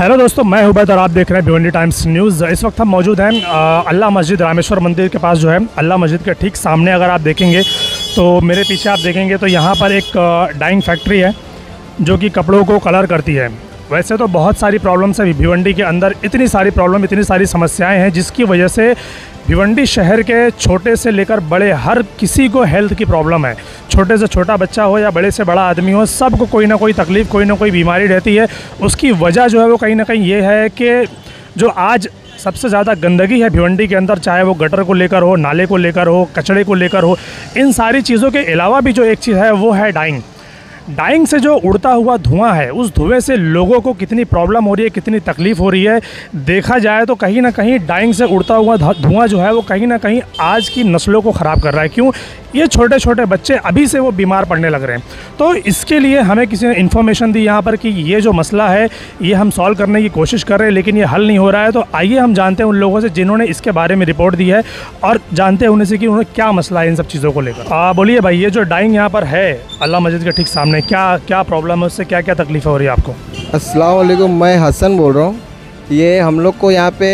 Hello दोस्तों, मैं उबैद और आप देख रहे हैं भिवंडी टाइम्स न्यूज़। इस वक्त हम मौजूद हैं अल्लाह मस्जिद रामेश्वर मंदिर के पास जो है। अल्लाह मस्जिद के ठीक सामने अगर आप देखेंगे तो मेरे पीछे आप देखेंगे तो यहाँ पर एक डाइंग फैक्ट्री है जो कि कपड़ों को कलर करती है। वैसे तो बहुत सारी प्रॉब्लम्स है भिवंडी के अंदर, इतनी सारी प्रॉब्लम, इतनी सारी समस्याएं हैं जिसकी वजह से भिवंडी शहर के छोटे से लेकर बड़े हर किसी को हेल्थ की प्रॉब्लम है। छोटे से छोटा बच्चा हो या बड़े से बड़ा आदमी हो, सबको कोई ना कोई तकलीफ़, कोई ना कोई बीमारी रहती है। उसकी वजह जो है वो कहीं ना कहीं ये है कि जो आज सबसे ज़्यादा गंदगी है भिवंडी के अंदर, चाहे वो गटर को लेकर हो, नाले को लेकर हो, कचड़े को लेकर हो, इन सारी चीज़ों के अलावा भी जो एक चीज़ है वो है डाइंग। डाइंग से जो उड़ता हुआ धुआं है, उस धुएं से लोगों को कितनी प्रॉब्लम हो रही है, कितनी तकलीफ़ हो रही है। देखा जाए तो कहीं ना कहीं डाइंग से उड़ता हुआ धुआं जो है वो कहीं ना कहीं आज की नस्लों को ख़राब कर रहा है। क्यों? ये छोटे छोटे बच्चे अभी से वो बीमार पड़ने लग रहे हैं। तो इसके लिए हमें किसी ने इन्फॉर्मेशन दी यहाँ पर कि ये जो मसला है ये हम सॉल्व करने की कोशिश कर रहे हैं, लेकिन ये हल नहीं हो रहा है। तो आइए हम जानते हैं उन लोगों से जिन्होंने इसके बारे में रिपोर्ट दी है और जानते हैं उन्हें से कि उन्हें क्या मसला है इन सब चीज़ों को लेकर। बोलिए भाई, ये जो डाइंग यहाँ पर है अल्लाह मस्जिद के ठीक सामने, क्या प्रॉब्लम है, उससे क्या क्या तकलीफ़ हो रही है आपको? अस्सलाम वालेकुम, मैं हसन बोल रहा हूँ। ये हम लोग को यहाँ पे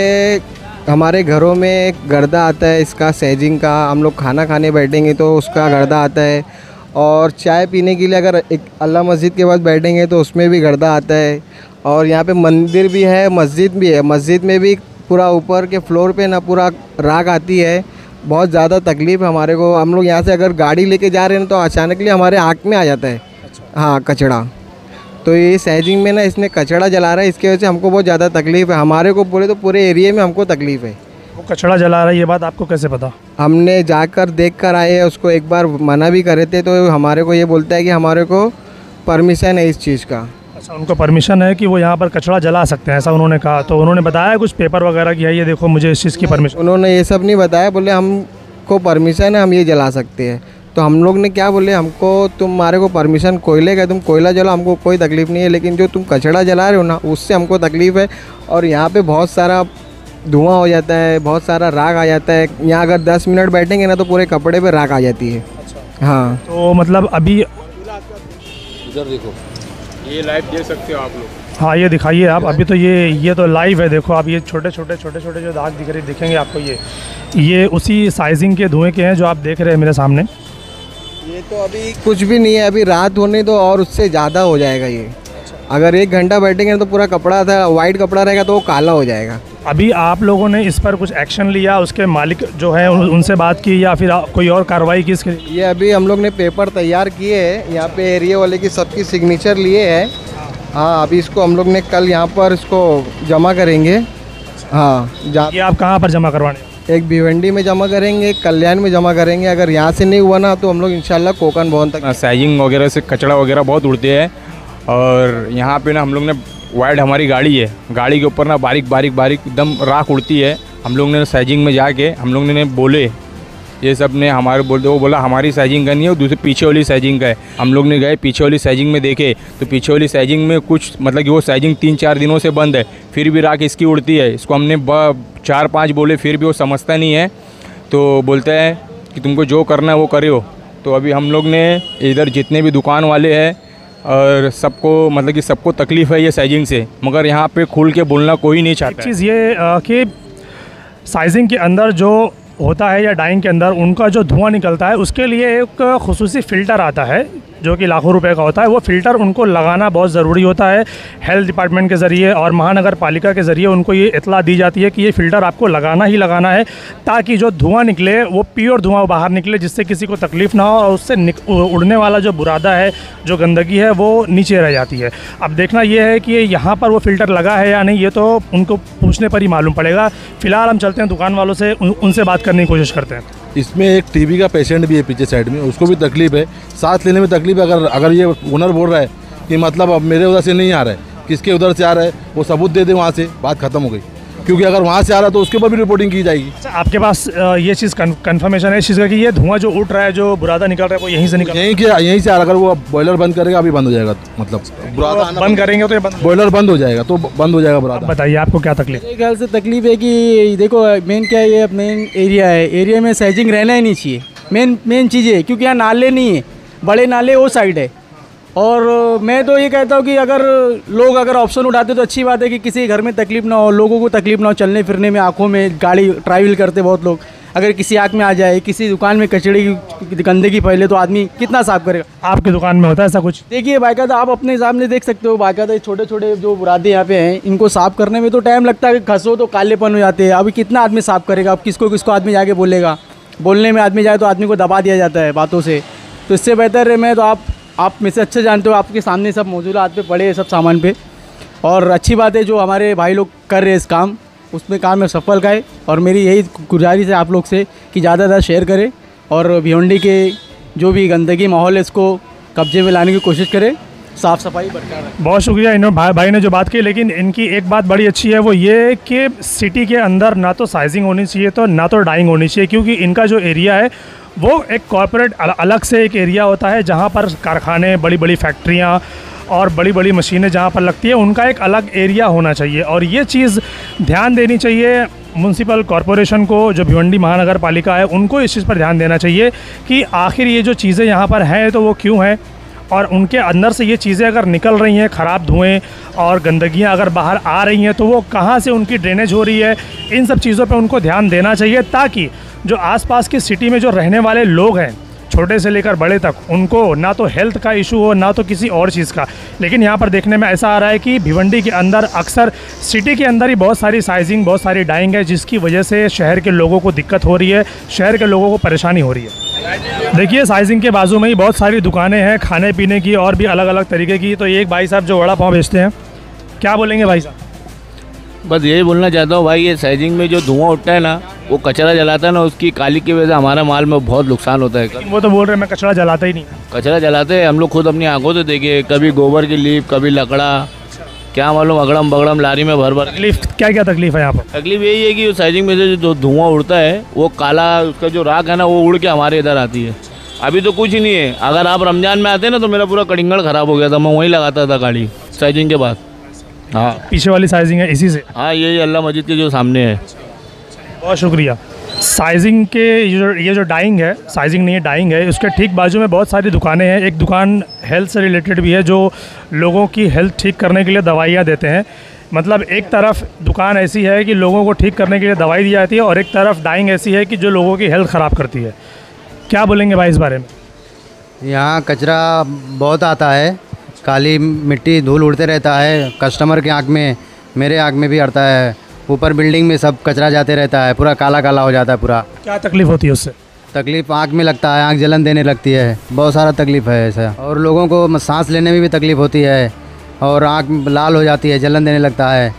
हमारे घरों में एक गर्दा आता है, इसका सैजिंग का। हम लोग खाना खाने बैठेंगे तो उसका गर्दा आता है, और चाय पीने के लिए अगर एक अल्लाह मस्जिद के पास बैठेंगे तो उसमें भी गर्दा आता है। और यहाँ पे मंदिर भी है, मस्जिद भी है। मस्जिद में भी पूरा ऊपर के फ्लोर पे ना पूरा राख आती है। बहुत ज़्यादा तकलीफ़ है हमारे को। हम लोग यहाँ से अगर गाड़ी लेके जा रहे हैं तो अचानकली हमारे आँख में आ जाता है। हाँ, कचड़ा। तो ये सैजिंग में ना इसने कचड़ा जला रहा है, इसकी वजह से हमको बहुत ज़्यादा तकलीफ़ है। हमारे को बोले तो पूरे एरिया में हमको तकलीफ़ है। वो कचड़ा जला रहा है, ये बात आपको कैसे पता? हमने जाकर देख कर आए हैं, उसको एक बार मना भी करे थे तो हमारे को ये बोलता है कि हमारे को परमिशन है इस चीज़ का। अच्छा, उनको परमिशन है कि वो यहाँ पर कचड़ा जला सकते हैं, ऐसा उन्होंने कहा? तो उन्होंने बताया कुछ पेपर वगैरह की है ये देखो मुझे इस चीज़ की परमिशन? उन्होंने ये सब नहीं बताया, बोले हमको परमिशन है, हम ये जला सकते हैं। तो हम लोग ने क्या बोले, हमको तुम्हारे को परमिशन कोयले का, तुम कोयला जलाओ, हमको कोई तकलीफ़ नहीं है, लेकिन जो तुम कचड़ा जला रहे हो ना उससे हमको तकलीफ़ है। और यहाँ पे बहुत सारा धुआं हो जाता है, बहुत सारा राख आ जाता है। यहाँ अगर 10 मिनट बैठेंगे ना तो पूरे कपड़े पे राख आ जाती है। अच्छा। हाँ, तो मतलब अभी इधर देखो, ये लाइव देख सकते हो आप लोग। हाँ, ये दिखाइए आप। अभी तो ये तो लाइव है, देखो आप। ये छोटे छोटे जो दाग दिख रहे दिखेंगे आपको, ये उसी साइजिंग के धुएँ के हैं जो आप देख रहे हैं मेरे सामने। ये तो अभी कुछ भी नहीं है, अभी रात होने दो और उससे ज़्यादा हो जाएगा ये। अगर 1 घंटा बैठेंगे तो पूरा कपड़ा था, वाइट कपड़ा रहेगा तो वो काला हो जाएगा। अभी आप लोगों ने इस पर कुछ एक्शन लिया, उसके मालिक जो है उनसे बात की या फिर कोई और कार्रवाई की इसके? ये अभी हम लोग ने पेपर तैयार किए हैं, यहाँ पे एरिया वाले की सबकी सिग्नेचर लिए हैं। हाँ, अभी इसको हम लोग ने कल यहाँ पर इसको जमा करेंगे। हाँ, ये आप कहाँ पर जमा करवाने? एक भिवंडी में जमा करेंगे, एक कल्याण में जमा करेंगे। अगर यहाँ से नहीं हुआ ना तो हम लोग इंशाल्लाह कोकन भवन तक। सैजिंग वगैरह से कचड़ा वगैरह बहुत उड़ते हैं, और यहाँ पे ना हम लोग ने वाइड, हमारी गाड़ी है, गाड़ी के ऊपर ना बारीक एकदम राख उड़ती है। हम लोग ने सैजिंग में जाके हम लोग ने बोले, ये सब ने हमारे बोलते, वो बोला हमारी सैजिंग का नहीं है, वो दूसरे पीछे वाली सैजिंग का है। हम लोग ने गए पीछे वाली सैजिंग में देखे तो पीछे वाली सैजिंग में कुछ मतलब कि वो सैजिंग 3-4 दिनों से बंद है, फिर भी राख इसकी उड़ती है। इसको हमने 4-5 बोले, फिर भी वो समझता नहीं है। तो बोलता है कि तुमको जो करना है वो करो। तो अभी हम लोग ने इधर जितने भी दुकान वाले हैं और सबको मतलब कि सबको तकलीफ़ है ये सैजिंग से, मगर यहाँ पे खुल के बोलना कोई नहीं चाहता। एक चीज़ ये कि साइजिंग के अंदर जो होता है या डाइंग के अंदर उनका जो धुआं निकलता है, उसके लिए एक खुसूसी फ़िल्टर आता है जो कि लाखों रुपए का होता है। वो फ़िल्टर उनको लगाना बहुत ज़रूरी होता है। हेल्थ डिपार्टमेंट के ज़रिए और महानगर पालिका के ज़रिए उनको ये इत्तला दी जाती है कि ये फ़िल्टर आपको लगाना ही लगाना है, ताकि जो धुआं निकले वो प्योर धुआं बाहर निकले, जिससे किसी को तकलीफ़ ना हो और उससे उड़ने वाला जो बुरादा है, जो गंदगी है, वो नीचे रह जाती है। अब देखना ये है कि यहाँ पर वो फ़िल्टर लगा है या नहीं, ये तो उनको पूछने पर ही मालूम पड़ेगा। फ़िलहाल हम चलते हैं दुकान वालों से, उनसे बात करने की कोशिश करते हैं। इसमें एक टीबी का पेशेंट भी है पीछे साइड में, उसको भी तकलीफ़ है, सांस लेने में तकलीफ़ है। अगर ये ओनर बोल रहा है कि मतलब अब मेरे उधर से नहीं आ रहा है, किसके उधर से आ रहा है, वो सबूत दे दे, वहाँ से बात खत्म हो गई। क्योंकि अगर वहाँ से आ रहा है तो उसके ऊपर भी रिपोर्टिंग की जाएगी। अच्छा, आपके पास ये चीज़ कंफर्मेशन है इस चीज़ का कि ये धुआं जो उठ रहा है, जो बुरादा निकल रहा है, वो यहीं से निकल, यहीं से आ रहा है। अगर वो बॉयलर बंद करेगा अभी बंद हो जाएगा, मतलब बुरादा बंद करेंगे तो ये बॉयलर बंद हो जाएगा, तो बंद हो जाएगा बुरादा। बताइए आपको क्या तकलीफ? मेरे ख्याल से तकलीफ है कि देखो मेन क्या है, ये मेन एरिया है, एरिया में सैजिंग रहना ही नहीं चाहिए। मेन चीज़ है क्योंकि यहाँ नाले नहीं है, बड़े नाले वो साइड है और मैं तो ये कहता हूँ कि अगर लोग अगर ऑप्शन उठाते तो अच्छी बात है कि किसी घर में तकलीफ ना हो, लोगों को तकलीफ ना हो, चलने फिरने में, आँखों में, गाड़ी ट्रैवल करते बहुत लोग, अगर किसी आँख में आ जाए, किसी दुकान में कचड़े की गंदगी फैले तो आदमी कितना साफ़ करेगा। आपकी दुकान में होता है ऐसा कुछ? देखिए बाकायदा आप अपने सामने देख सकते हो, बाकायदा छोटे छोटे जो बुरादे यहाँ पे हैं इनको साफ़ करने में तो टाइम लगता है, घसो तो कालेपन हो जाते हैं। अभी कितना आदमी साफ़ करेगा, अब किसको किसको आदमी जाके बोलेगा, बोलने में आदमी जाए तो आदमी को दबा दिया जाता है बातों से। तो इससे बेहतर है, मैं तो आप में से अच्छे जानते हो, आपके सामने सब मौजूद हाथ पे पड़े हैं सब सामान पे। और अच्छी बात है जो हमारे भाई लोग कर रहे हैं इस काम, उसमें काम में सफल का है। और मेरी यही गुजारिश है आप लोग से कि ज़्यादा ज़्यादा शेयर करें और भिवंडी के जो भी गंदगी माहौल है इसको कब्जे में लाने की कोशिश करें, साफ़ सफाई बरकरार रखें। बहुत शुक्रिया इन भाई ने जो बात की, लेकिन इनकी एक बात बड़ी अच्छी है, वो ये कि सिटी के अंदर ना तो साइजिंग होनी चाहिए तो ना तो डाइंग होनी चाहिए, क्योंकि इनका जो एरिया है वो एक कॉर्पोरेट अलग से एक एरिया होता है जहाँ पर कारखाने, बड़ी बड़ी फैक्ट्रियाँ और बड़ी बड़ी मशीनें जहाँ पर लगती है, उनका एक अलग एरिया होना चाहिए। और ये चीज़ ध्यान देनी चाहिए म्यूनसिपल कॉरपोरेशन को, जो भिवंडी महानगर पालिका है उनको इस चीज़ पर ध्यान देना चाहिए कि आखिर ये जो चीज़ें यहाँ पर हैं तो वो क्यों हैं, और उनके अंदर से ये चीज़ें अगर निकल रही हैं, ख़राब धुएँ और गंदगियाँ अगर बाहर आ रही हैं तो वो कहाँ से उनकी ड्रेनेज हो रही है, इन सब चीज़ों पे उनको ध्यान देना चाहिए, ताकि जो आसपास की सिटी में जो रहने वाले लोग हैं, छोटे से लेकर बड़े तक, उनको ना तो हेल्थ का इशू हो ना तो किसी और चीज़ का। लेकिन यहाँ पर देखने में ऐसा आ रहा है कि भिवंडी के अंदर अक्सर सिटी के अंदर ही बहुत सारी साइजिंग, बहुत सारी डाइंग है, जिसकी वजह से शहर के लोगों को दिक्कत हो रही है, शहर के लोगों को परेशानी हो रही है। देखिए साइजिंग के बाजू में ही बहुत सारी दुकानें हैं खाने पीने की और भी अलग अलग तरीके की। तो एक भाई साहब जो वड़ा पाव बेचते हैं, क्या बोलेंगे भाई साहब? बस यही बोलना चाहता हूँ भाई, ये साइजिंग में जो धुआं उठता है ना, वो कचरा जलाता है ना, उसकी काली की वजह से हमारा माल में बहुत नुकसान होता है। वो तो बोल रहे हैं मैं कचरा जलाता ही नहीं। कचरा जलाते हैं हम लोग खुद अपनी आंखों से देखे, कभी गोबर की लीप, कभी लकड़ा, क्या मालूम अगड़म बगड़म लारी में भर भर। तकलीफ क्या क्या तकलीफ है यहाँ पर? तकलीफ यही है कि साइजिंग में से जो धुआं उड़ता है वो काला, उसका जो राख है ना वो उड़ के हमारे इधर आती है। अभी तो कुछ ही नहीं है, अगर आप रमजान में आते ना तो मेरा पूरा कड़िंगड़ ख़राब हो गया था, मैं वहीं लगाता था गाड़ी साइजिंग के बाद। हाँ पीछे वाली साइजिंग है इसी से? हाँ यही अल्लाह मस्जिद के जो सामने है। बहुत शुक्रिया। साइजिंग के ये जो डाइंग है, साइजिंग नहीं है डाइंग है, उसके ठीक बाजू में बहुत सारी दुकानें हैं। एक दुकान हेल्थ से रिलेटेड भी है, जो लोगों की हेल्थ ठीक करने के लिए दवाइयाँ देते हैं। मतलब एक तरफ दुकान ऐसी है कि लोगों को ठीक करने के लिए दवाई दी जाती है, और एक तरफ डाइंग ऐसी है कि जो लोगों की हेल्थ ख़राब करती है। क्या बोलेंगे भाई इस बारे में? यहाँ कचरा बहुत आता है, काली मिट्टी धूल उड़ते रहता है, कस्टमर के आँख में, मेरे आँख में भी अड़ता है, ऊपर बिल्डिंग में सब कचरा जाते रहता है, पूरा काला काला हो जाता है पूरा। क्या तकलीफ़ होती है उससे? तकलीफ़ आँख में लगता है, आँख जलन देने लगती है, बहुत सारा तकलीफ़ है ऐसा। और लोगों को सांस लेने में भी तकलीफ़ होती है और आँख लाल हो जाती है, जलन देने लगता है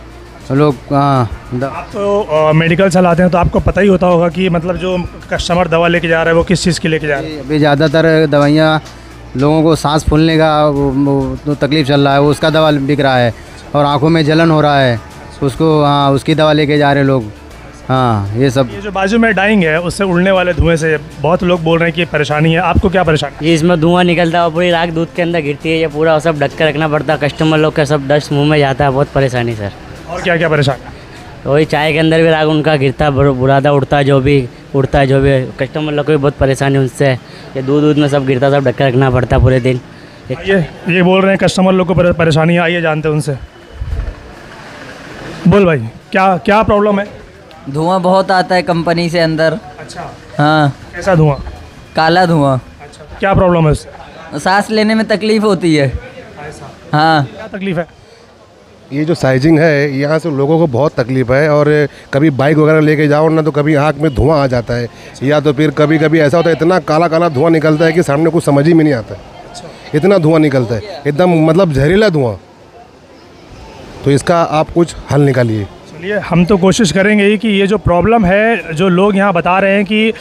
लोग। आप तो मेडिकल चलाते हैं तो आपको पता ही होता होगा कि मतलब जो कस्टमर दवा लेके जा रहा है वो किस चीज़ की लेके जा रहा है। अभी ज़्यादातर दवाइयाँ लोगों को सांस फूलने का वो तकलीफ़ चल रहा है, वो उसका दवा बिक रहा है, और आँखों में जलन हो रहा है उसको, हाँ उसकी दवा लेके जा रहे लोग। हाँ ये सब। ये जो बाजू में डाइंग है उससे उड़ने वाले धुएं से बहुत लोग बोल रहे हैं कि परेशानी है, आपको क्या परेशानी? ये इसमें धुआं निकलता है, पूरी राख दूध के अंदर गिरती है, ये पूरा सब ढक कर रखना पड़ता है, कस्टमर लोग का सब डस्ट मुंह में जाता है, बहुत परेशानी सर। और क्या क्या परेशानी? तो वही चाय के अंदर भी राख उनका गिरता है, बुरादा उड़ता है, जो भी उड़ता है, जो भी कस्टमर लोग को भी बहुत परेशानी उनसे, ये दूध में सब गिरता, सब ढक कर रखना पड़ता है पूरे दिन। ये बोल रहे हैं कस्टमर लोग को परेशानी है, आइए जानते हैं उनसे। बोल भाई क्या प्रॉब्लम है? धुआं बहुत आता है कंपनी से अंदर। अच्छा। हाँ। कैसा धुआं? काला धुआं। अच्छा, क्या प्रॉब्लम है उससे? सांस लेने में तकलीफ होती है। हाँ। क्या तकलीफ है? ये जो साइजिंग है यहाँ से लोगों को बहुत तकलीफ है, और कभी बाइक वगैरह लेके जाओ ना तो कभी आँख में धुआं आ जाता है, या तो फिर कभी कभी ऐसा होता है इतना काला काला धुआं निकलता है कि सामने कुछ समझ ही में नहीं आता है। इतना धुआं निकलता है, एकदम मतलब जहरीला धुआं। तो इसका आप कुछ हल निकालिए। चलिए हम तो कोशिश करेंगे ही कि ये जो प्रॉब्लम है, जो लोग यहाँ बता रहे हैं कि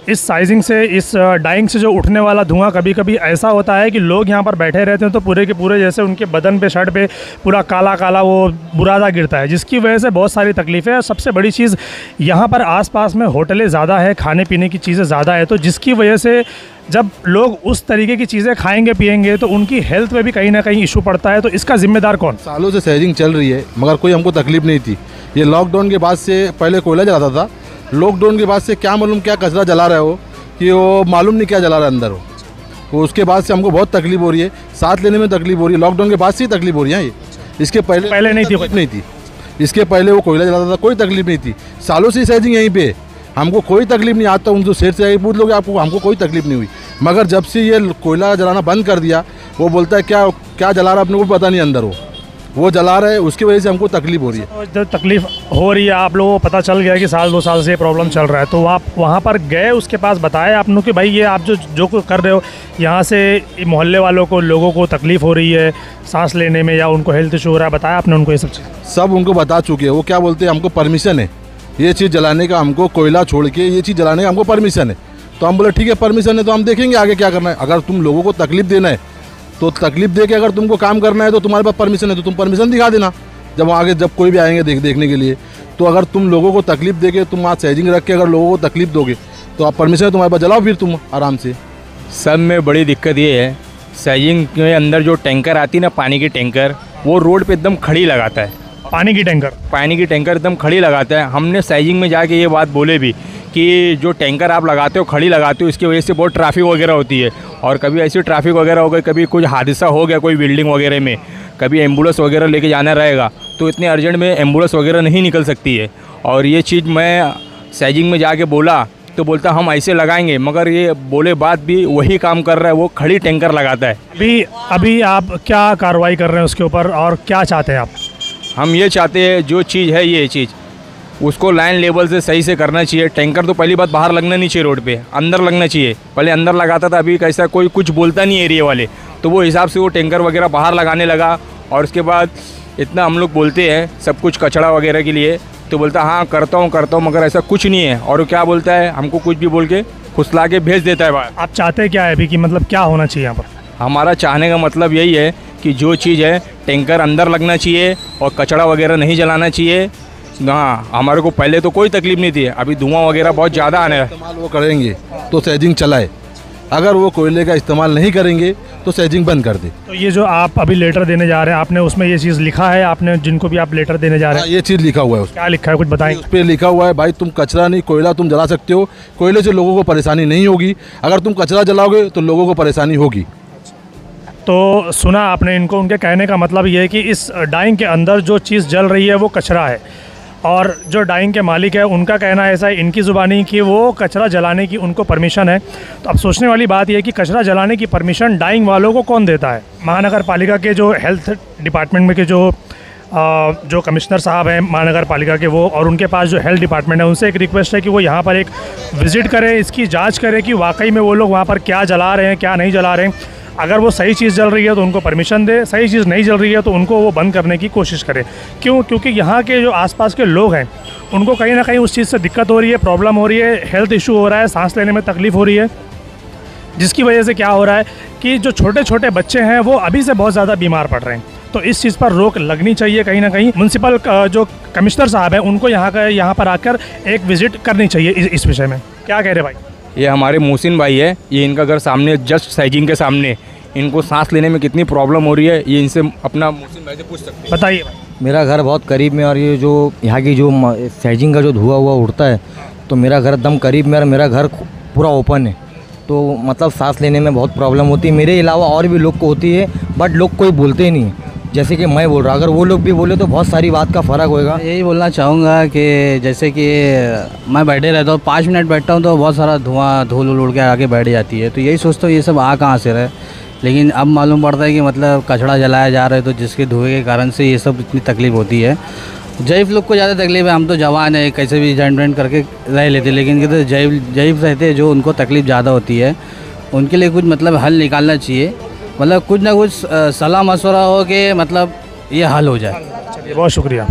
इस साइजिंग से, इस डाइंग से जो उठने वाला धुआं, कभी कभी ऐसा होता है कि लोग यहाँ पर बैठे रहते हैं तो पूरे के पूरे जैसे उनके बदन पे, शर्ट पे पूरा काला काला वो बुरादा गिरता है, जिसकी वजह से बहुत सारी तकलीफ़ें हैं। सबसे बड़ी चीज़ यहाँ पर आसपास में होटलें ज़्यादा है, खाने पीने की चीज़ें ज़्यादा है, तो जिसकी वजह से जब लोग उस तरीके की चीज़ें खाएंगे पिएंगे तो उनकी हेल्थ में भी कहीं ना कहीं इशू पड़ता है। तो इसका जिम्मेदार कौन? सालों से साइजिंग चल रही है मगर कोई हमको तकलीफ नहीं थी। ये लॉकडाउन के बाद से, पहले कोयला जलाता था, लॉकडाउन के बाद से क्या मालूम क्या कचरा जला रहे हो कि वो मालूम नहीं क्या जला रहा है अंदर हो। तो उसके बाद से हमको बहुत तकलीफ हो रही है, सांस लेने में तकलीफ हो रही है। लॉकडाउन के बाद से ही तकलीफ हो रही है ये, इसके पहले नहीं थी। इसके पहले वो कोयला जलाता था, कोई तकलीफ नहीं थी। सालों से सैजिंग यहीं पे, हमको कोई तकलीफ नहीं। आता उन जो सेठ से पूछ लोगे आपको, हमको कोई तकलीफ नहीं हुई। मगर जब से ये कोयला जलाना बंद कर दिया, वो बोलता है क्या क्या जला रहा है, अपने को पता नहीं अंदर वो जला रहा है, उसकी वजह से हमको तकलीफ हो रही है। जब तकलीफ हो रही है, आप लोगों को पता चल गया कि साल 2 साल से ये प्रॉब्लम चल रहा है, तो आप वहाँ पर गए, उसके पास बताया आपने कि भाई ये आप जो कुछ कर रहे हो, यहाँ से मोहल्ले वालों को, लोगों को तकलीफ हो रही है सांस लेने में या उनको हेल्थ इशू हो रहा है, बताया आपने उनको ये सब चीज़? सब उनको बता चुके हैं। वो क्या बोलते हैं, हमको परमिशन है ये चीज़ जलाने का, हमको कोयला छोड़ के ये चीज़ जलाने का हमको परमिशन है। तो हम बोले ठीक है परमिशन है, तो हम देखेंगे आगे क्या करना है। अगर तुम लोगों को तकलीफ देना है तो तकलीफ दे के अगर तुमको काम करना है तो तुम्हारे पास परमिशन है, तो तुम परमिशन दिखा देना जब आगे जब कोई भी आएंगे देखने के लिए। तो अगर तुम लोगों को तकलीफ दे के, तुम वहाँ सैजिंग रख के अगर लोगों को तकलीफ दोगे तो आप परमिशन है तुम्हारे पास, जलाओ फिर तुम आराम से। सब में बड़ी दिक्कत ये है, सैजिंग के अंदर जो टैंकर आती है ना, पानी की टैंकर, वो रोड पे एकदम खड़ी लगाता है। पानी की टैंकर एकदम खड़ी लगाता है। हमने सैजिंग में जाके ये बात बोले भी कि जो टैंकर आप लगाते हो, खड़ी लगाते हो, इसकी वजह से बहुत ट्रैफिक वगैरह होती है। और कभी ऐसी ट्रैफिक वगैरह हो गई, कभी कुछ हादसा हो गया कोई बिल्डिंग वगैरह में, कभी एम्बुलेंस वगैरह लेके जाना रहेगा तो इतने अर्जेंट में एम्बुलेंस वगैरह नहीं निकल सकती है। और ये चीज़ मैं सैजिंग में जाके बोला तो बोलता हम ऐसे लगाएंगे, मगर ये बोले बात भी वही काम कर रहा है, वो खड़ी टैंकर लगाता है। अभी आप क्या कार्रवाई कर रहे हैं उसके ऊपर और क्या चाहते हैं आप? हम ये चाहते हैं जो चीज़ है ये चीज़ उसको लाइन लेवल से सही से करना चाहिए। टैंकर तो पहली बात बाहर लगना नहीं चाहिए, रोड पे अंदर लगना चाहिए। पहले अंदर लगाता था, अभी कैसा कोई कुछ बोलता नहीं एरिया वाले, तो वो हिसाब से वो टैंकर वगैरह बाहर लगाने लगा। और उसके बाद इतना हम लोग बोलते हैं सब कुछ कचड़ा वगैरह के लिए, तो बोलता हाँ करता हूँ, मगर ऐसा कुछ नहीं है। और वो क्या बोलता है, हमको कुछ भी बोल के फुसला के भेज देता है बाहर। आप चाहते क्या है अभी कि मतलब क्या होना चाहिए यहाँ पर? हमारा चाहने का मतलब यही है कि जो चीज़ है टैंकर अंदर लगना चाहिए और कचड़ा वगैरह नहीं जलाना चाहिए। हाँ, हमारे को पहले तो कोई तकलीफ नहीं थी, अभी धुआं वगैरह बहुत ज़्यादा आने है। इस्तेमाल वो करेंगे तो सैजिंग चलाए, अगर वो कोयले का इस्तेमाल नहीं करेंगे तो सैजिंग बंद कर दे। तो ये जो आप अभी लेटर देने जा रहे हैं, आपने उसमें ये चीज़ लिखा है, आपने जिनको भी आप लेटर देने जा रहे हैं? ये चीज़ लिखा हुआ है। क्या लिखा है कुछ बताएं? उस पर लिखा हुआ है भाई तुम कचरा नहीं, कोयला तुम जला सकते हो, कोयले से लोगों को परेशानी नहीं होगी, अगर तुम कचरा जलाओगे तो लोगों को परेशानी होगी। तो सुना आपने इनको, उनके कहने का मतलब ये है कि इस डाइंग के अंदर जो चीज़ जल रही है वो कचरा है, और जो डाइंग के मालिक है उनका कहना ऐसा है इनकी ज़ुबानी कि वो कचरा जलाने की उनको परमिशन है। तो अब सोचने वाली बात यह है कि कचरा जलाने की परमिशन डाइंग वालों को कौन देता है? महानगर पालिका के जो हेल्थ डिपार्टमेंट में के जो कमिश्नर साहब हैं महानगर पालिका के, वो और उनके पास जो हेल्थ डिपार्टमेंट है, उनसे एक रिक्वेस्ट है कि वो यहाँ पर एक विज़िट करें, इसकी जाँच करें कि वाकई में वो लोग वहाँ पर क्या जला रहे हैं क्या नहीं जला रहे हैं। अगर वो सही चीज़ जल रही है तो उनको परमिशन दे, सही चीज़ नहीं जल रही है तो उनको वो बंद करने की कोशिश करें। क्यों? क्योंकि यहाँ के जो आसपास के लोग हैं उनको कहीं ना कहीं उस चीज़ से दिक्कत हो रही है, प्रॉब्लम हो रही है, हेल्थ इशू हो रहा है, सांस लेने में तकलीफ़ हो रही है, जिसकी वजह से क्या हो रहा है कि जो छोटे छोटे बच्चे हैं वो अभी से बहुत ज़्यादा बीमार पड़ रहे हैं। तो इस चीज़ पर रोक लगनी चाहिए कहीं ना कहीं। म्यूनसिपल जो कमिश्नर साहब हैं उनको यहाँ पर आकर एक विज़िट करनी चाहिए इस विषय में। क्या कह रहे भाई? ये हमारे मोहसिन भाई है, ये इनका घर सामने जस्ट सैजिंग के सामने, इनको सांस लेने में कितनी प्रॉब्लम हो रही है ये इनसे अपना मोहसिन भाई से पूछ सकते हैं। बताइए। मेरा घर बहुत करीब में, और ये जो यहाँ की जो सैजिंग का जो धुआं हुआ उड़ता है, तो मेरा घर एकदम करीब में, और मेरा घर पूरा ओपन है, तो मतलब सांस लेने में बहुत प्रॉब्लम होती है। मेरे अलावा और भी लोग को होती है, बट लोग कोई बोलते ही नहीं। जैसे कि मैं बोल रहा, अगर वो लोग भी बोले तो बहुत सारी बात का फ़र्क होएगा। यही बोलना चाहूँगा कि जैसे कि मैं बैठे रहता हूँ, 5 मिनट बैठता हूँ तो बहुत सारा धूल उड़ के आगे बैठ जाती है, तो यही सोचता हूँ ये सब आ कहाँ से रहे। लेकिन अब मालूम पड़ता है कि मतलब कचड़ा जलाया जा रहा है, तो जिसके धुएँ के कारण से ये सब इतनी तकलीफ़ होती है। जैफ लोग को ज़्यादा तकलीफ है, हम तो जवान है, कैसे भी जॉइंट करके रह लेते, लेकिन कहते जैफ रहते हैं जो उनको तकलीफ़ ज़्यादा होती है, उनके लिए कुछ मतलब हल निकालना चाहिए, मतलब कुछ ना कुछ सलाह मशवरा हो के मतलब ये हल हो जाए। चलिए, बहुत शुक्रिया।